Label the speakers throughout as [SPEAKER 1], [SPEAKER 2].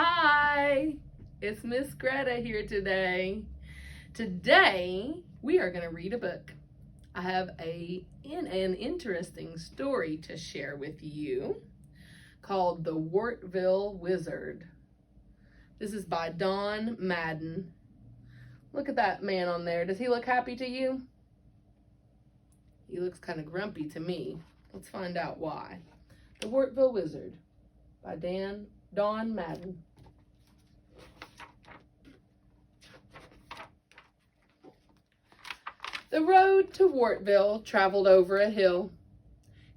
[SPEAKER 1] Hi, it's Miss Greta here today. Today, we are going to read a book. I have an interesting story to share with you called The Wartville Wizard. This is by Don Madden. Look at that man on there. Does he look happy to you? He looks kind of grumpy to me. Let's find out why. The Wartville Wizard by Don Madden. The road to Wartville traveled over a hill.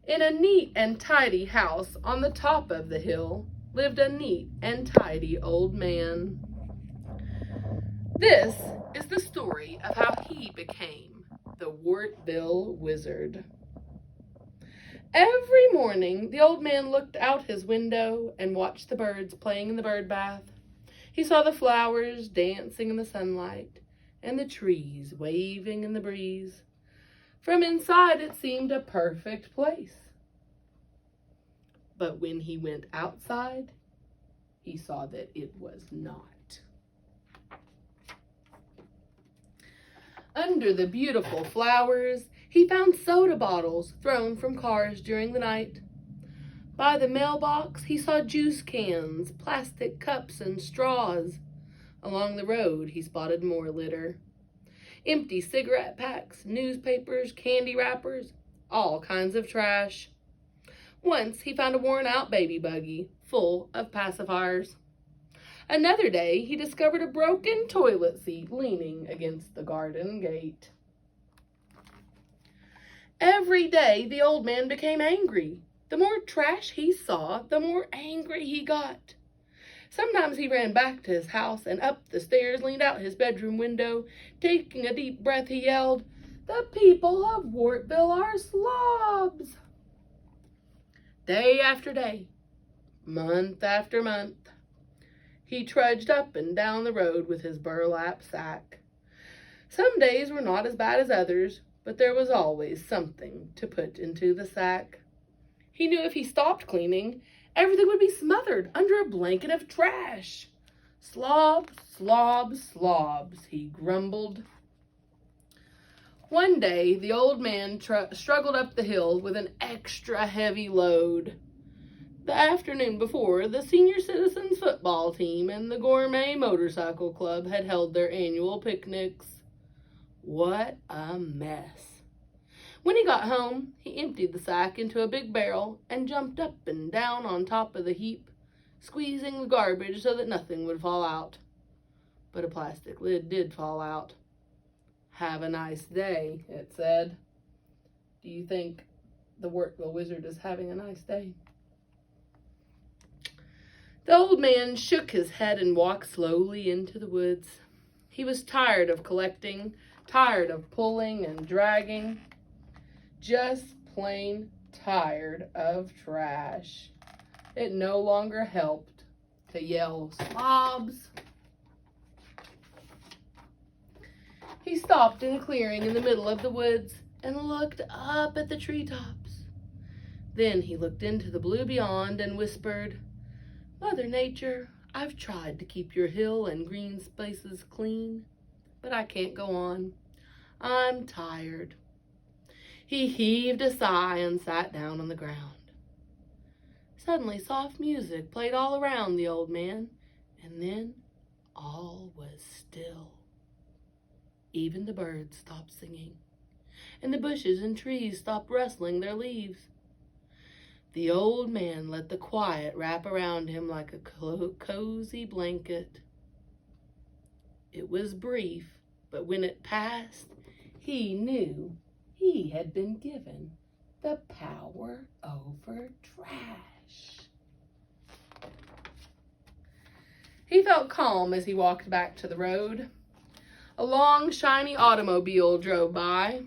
[SPEAKER 1] In a neat and tidy house on the top of the hill lived a neat and tidy old man. This is the story of how he became the Wartville Wizard. Every morning, the old man looked out his window and watched the birds playing in the bird bath. He saw the flowers dancing in the sunlight and the trees waving in the breeze. From inside, it seemed a perfect place. But when he went outside, he saw that it was not. Under the beautiful flowers, he found soda bottles thrown from cars during the night. By the mailbox, he saw juice cans, plastic cups, and straws. Along the road, he spotted more litter. Empty cigarette packs, newspapers, candy wrappers, all kinds of trash. Once, he found a worn-out baby buggy full of pacifiers. Another day, he discovered a broken toilet seat leaning against the garden gate. Every day, the old man became angry. The more trash he saw, the more angry he got. Sometimes he ran back to his house and up the stairs, leaned out his bedroom window. Taking a deep breath, he yelled, "The people of Wartville are slobs!" Day after day, month after month, he trudged up and down the road with his burlap sack. Some days were not as bad as others, but there was always something to put into the sack. He knew if he stopped cleaning, everything would be smothered under a blanket of trash. "Slobs, slobs, slobs," he grumbled. One day, the old man struggled up the hill with an extra heavy load. The afternoon before, the senior citizens football team and the gourmet motorcycle club had held their annual picnics. What a mess. When he got home, he emptied the sack into a big barrel and jumped up and down on top of the heap, squeezing the garbage so that nothing would fall out. But a plastic lid did fall out. "Have a nice day," it said. Do you think the Wartville Wizard is having a nice day? The old man shook his head and walked slowly into the woods. He was tired of collecting, tired of pulling and dragging, just plain tired of trash. It no longer helped to yell "slobs." He stopped in a clearing in the middle of the woods and looked up at the treetops. Then he looked into the blue beyond and whispered, "Mother Nature, I've tried to keep your hill and green spaces clean, but I can't go on. I'm tired." He heaved a sigh and sat down on the ground. Suddenly, soft music played all around the old man, and then all was still. Even the birds stopped singing, and the bushes and trees stopped rustling their leaves. The old man let the quiet wrap around him like a cozy blanket. It was brief, but when it passed, he knew he had been given the power over trash. He felt calm as he walked back to the road. A long, shiny automobile drove by.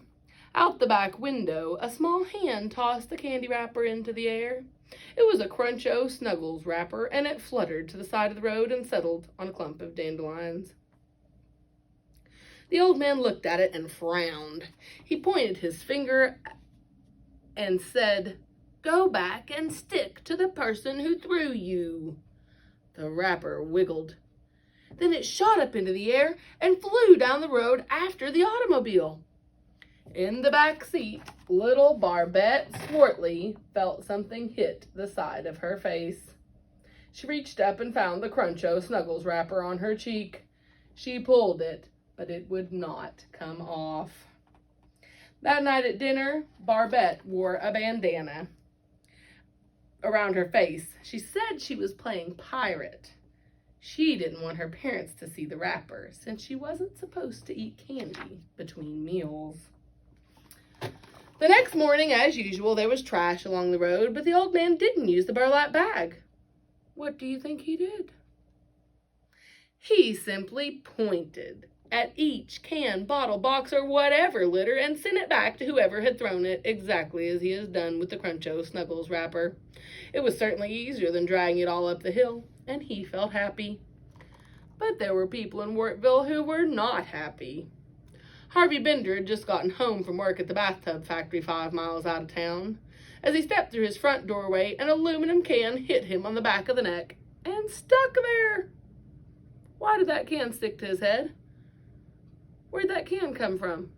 [SPEAKER 1] Out the back window, a small hand tossed a candy wrapper into the air. It was a Cruncho Snuggles wrapper, and it fluttered to the side of the road and settled on a clump of dandelions. The old man looked at it and frowned. He pointed his finger and said, "Go back and stick to the person who threw you." The wrapper wiggled. Then it shot up into the air and flew down the road after the automobile. In the back seat, little Barbette Swartley felt something hit the side of her face. She reached up and found the Cruncho Snuggles wrapper on her cheek. She pulled it, but it would not come off. That night at dinner, Barbette wore a bandana around her face. She said she was playing pirate. She didn't want her parents to see the wrapper, since she wasn't supposed to eat candy between meals. The next morning, as usual, there was trash along the road, but the old man didn't use the burlap bag. What do you think he did? He simply pointed at each can, bottle, box, or whatever litter and sent it back to whoever had thrown it, exactly as he has done with the Cruncho Snuggles wrapper. It was certainly easier than dragging it all up the hill, and he felt happy. But there were people in Wartville who were not happy. Harvey Bender had just gotten home from work at the bathtub factory 5 miles out of town. As he stepped through his front doorway, an aluminum can hit him on the back of the neck and stuck there. Why did that can stick to his head? Where'd that can come from?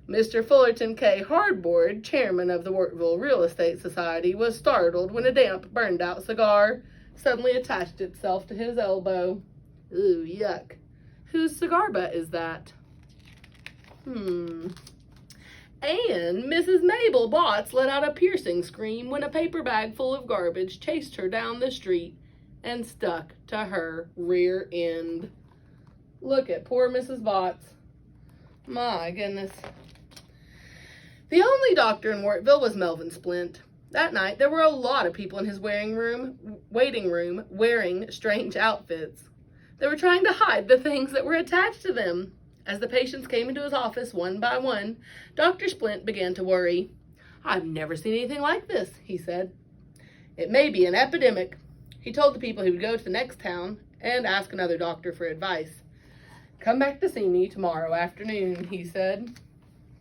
[SPEAKER 1] Mr. Fullerton K. Hardboard, chairman of the Wartville Real Estate Society, was startled when a damp, burned-out cigar suddenly attached itself to his elbow. Ooh, yuck. Whose cigar butt is that? And Mrs. Mabel Botts let out a piercing scream when a paper bag full of garbage chased her down the street and stuck to her rear end. Look at poor Mrs. Botts. My goodness. The only doctor in Wartville was Melvin Splint. That night, there were a lot of people in his waiting room wearing strange outfits. They were trying to hide the things that were attached to them. As the patients came into his office one by one, Dr. Splint began to worry. "I've never seen anything like this," he said. "It may be an epidemic." He told the people he would go to the next town and ask another doctor for advice. "Come back to see me tomorrow afternoon," he said.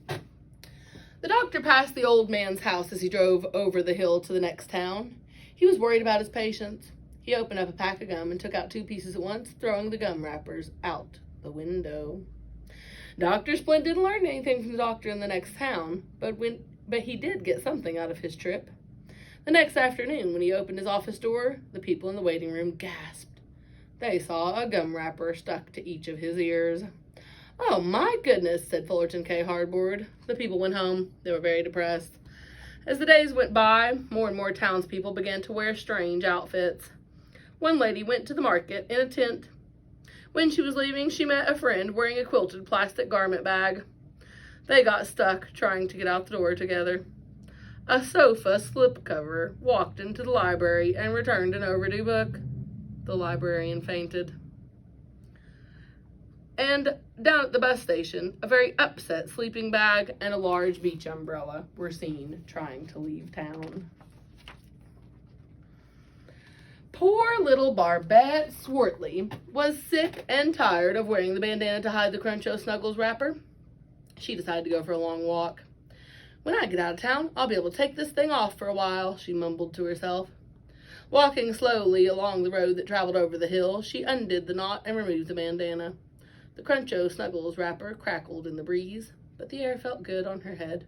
[SPEAKER 1] The doctor passed the old man's house as he drove over the hill to the next town. He was worried about his patients. He opened up a pack of gum and took out 2 pieces at once, throwing the gum wrappers out the window. Dr. Splint didn't learn anything from the doctor in the next town, but he did get something out of his trip. The next afternoon, when he opened his office door, the people in the waiting room gasped. They saw a gum wrapper stuck to each of his ears. "Oh, my goodness," said Fullerton K. Hardboard. The people went home. They were very depressed. As the days went by, more and more townspeople began to wear strange outfits. One lady went to the market in a tent. When she was leaving, she met a friend wearing a quilted plastic garment bag. They got stuck trying to get out the door together. A sofa slipcover walked into the library and returned an overdue book. The librarian fainted. And down at the bus station, a very upset sleeping bag and a large beach umbrella were seen trying to leave town. Poor little Barbette Swartley was sick and tired of wearing the bandana to hide the Cruncho Snuggles wrapper. She decided to go for a long walk. "When I get out of town, I'll be able to take this thing off for a while," she mumbled to herself. Walking slowly along the road that traveled over the hill, she undid the knot and removed the bandana. The Cruncho Snuggles wrapper crackled in the breeze, but the air felt good on her head.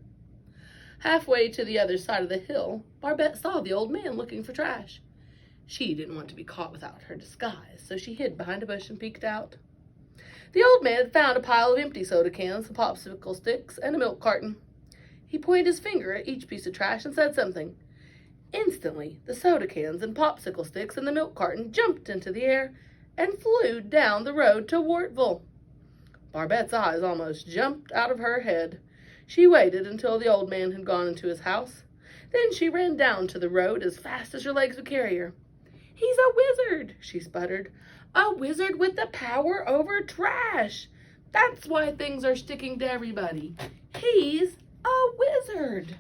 [SPEAKER 1] Halfway to the other side of the hill, Barbette saw the old man looking for trash. She didn't want to be caught without her disguise, so she hid behind a bush and peeked out. The old man had found a pile of empty soda cans, some popsicle sticks, and a milk carton. He pointed his finger at each piece of trash and said something. Instantly, the soda cans and popsicle sticks and the milk carton jumped into the air and flew down the road to Wartville. Barbette's eyes almost jumped out of her head. She waited until the old man had gone into his house. Then she ran down to the road as fast as her legs would carry her. "He's a wizard," she sputtered. "A wizard with the power over trash. That's why things are sticking to everybody. He's a wizard."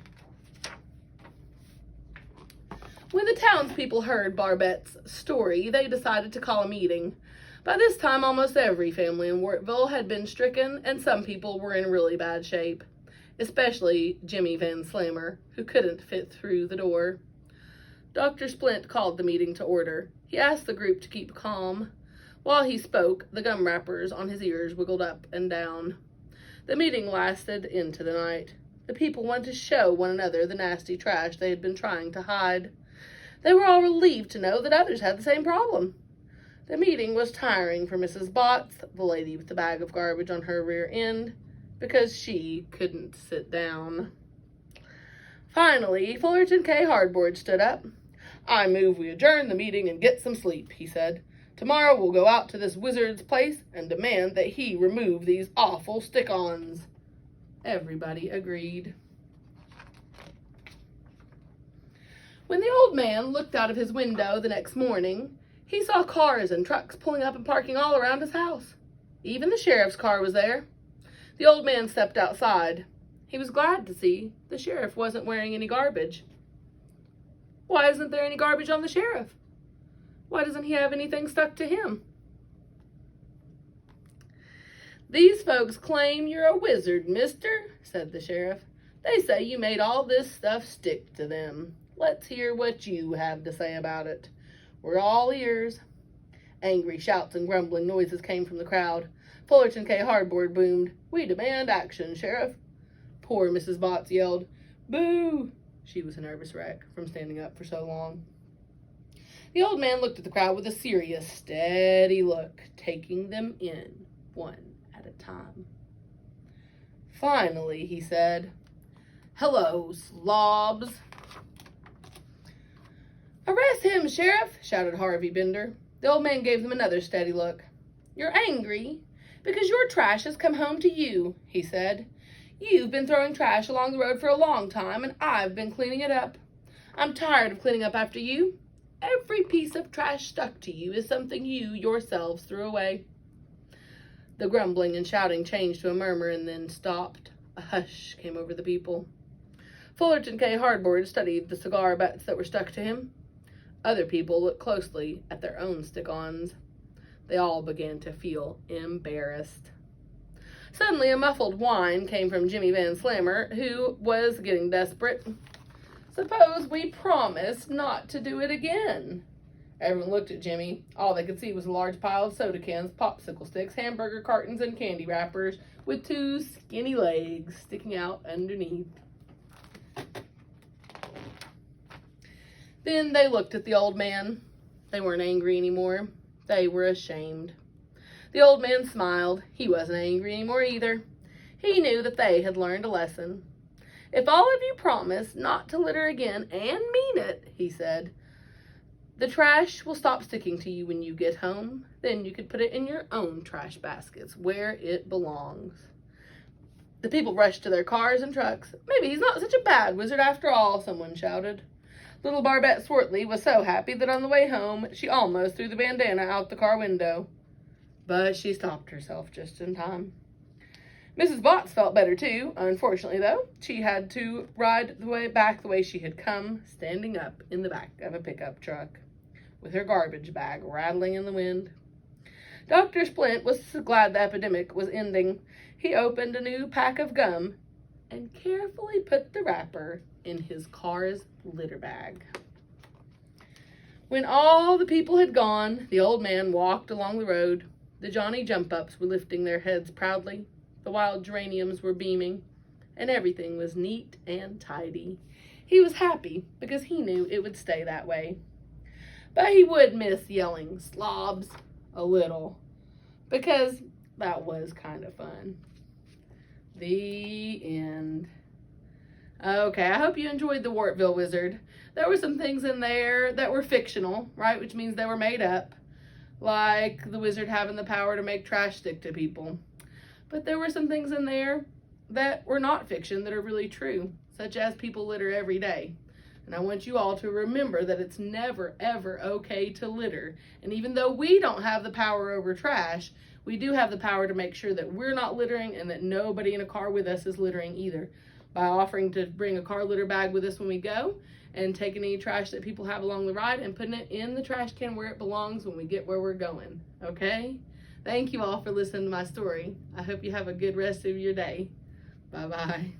[SPEAKER 1] When the townspeople heard Barbette's story, they decided to call a meeting. By this time, almost every family in Wartville had been stricken, and some people were in really bad shape, especially Jimmy Van Slammer, who couldn't fit through the door. Dr. Splint called the meeting to order. He asked the group to keep calm. While he spoke, the gum wrappers on his ears wiggled up and down. The meeting lasted into the night. The people wanted to show one another the nasty trash they had been trying to hide. They were all relieved to know that others had the same problem. The meeting was tiring for Mrs. Botts, the lady with the bag of garbage on her rear end, because she couldn't sit down. Finally, Fullerton K. Hardboard stood up. "I move we adjourn the meeting and get some sleep," he said. "Tomorrow we'll go out to this wizard's place and demand that he remove these awful stick-ons." Everybody agreed. When the old man looked out of his window the next morning, he saw cars and trucks pulling up and parking all around his house. Even the sheriff's car was there. The old man stepped outside. He was glad to see the sheriff wasn't wearing any garbage. Why isn't there any garbage on the sheriff? Why doesn't he have anything stuck to him? "These folks claim you're a wizard, mister," said the sheriff. "They say you made all this stuff stick to them. Let's hear what you have to say about it. We're all ears." Angry shouts and grumbling noises came from the crowd. Fullerton K. Hardboard boomed, "We demand action, Sheriff." Poor Mrs. Botts yelled, "Boo!" She was a nervous wreck from standing up for so long. The old man looked at the crowd with a serious, steady look, taking them in one at a time. Finally, he said, "Hello, slobs." "Arrest him, Sheriff," shouted Harvey Bender. The old man gave them another steady look. "You're angry because your trash has come home to you," he said. "You've been throwing trash along the road for a long time, and I've been cleaning it up. I'm tired of cleaning up after you. Every piece of trash stuck to you is something you yourselves threw away." The grumbling and shouting changed to a murmur and then stopped. A hush came over the people. Fullerton K. Hardboard studied the cigar butts that were stuck to him. Other people looked closely at their own stick-ons. They all began to feel embarrassed. Suddenly, a muffled whine came from Jimmy Van Slammer, who was getting desperate. "Suppose we promise not to do it again." Everyone looked at Jimmy. All they could see was a large pile of soda cans, popsicle sticks, hamburger cartons, and candy wrappers with two skinny legs sticking out underneath. Then they looked at the old man. They weren't angry anymore. They were ashamed. The old man smiled. He wasn't angry anymore either. He knew that they had learned a lesson. "If all of you promise not to litter again and mean it," he said, "the trash will stop sticking to you when you get home. Then you could put it in your own trash baskets where it belongs." The people rushed to their cars and trucks. "Maybe he's not such a bad wizard after all," someone shouted. Little Barbette Swartley was so happy that on the way home, she almost threw the bandana out the car window. But she stopped herself just in time. Mrs. Botts felt better too. Unfortunately, though, she had to ride the way back the way she had come, standing up in the back of a pickup truck, with her garbage bag rattling in the wind. Dr. Splint was glad the epidemic was ending. He opened a new pack of gum and carefully put the wrapper in his car's litter bag. When all the people had gone, the old man walked along the road. The Johnny Jump-Ups were lifting their heads proudly. The wild geraniums were beaming, and everything was neat and tidy. He was happy because he knew it would stay that way. But he would miss yelling "slobs" a little, because that was kind of fun. The end. Okay, I hope you enjoyed the Wartville Wizard. There were some things in there that were fictional, right? Which means they were made up. Like the wizard having the power to make trash stick to people. But there were some things in there that were not fiction that are really true, such as people litter every day. And I want you all to remember that it's never, ever okay to litter. And even though we don't have the power over trash, we do have the power to make sure that we're not littering and that nobody in a car with us is littering either. By offering to bring a car litter bag with us when we go and taking any trash that people have along the ride and putting it in the trash can where it belongs when we get where we're going. Okay? Thank you all for listening to my story. I hope you have a good rest of your day. Bye-bye.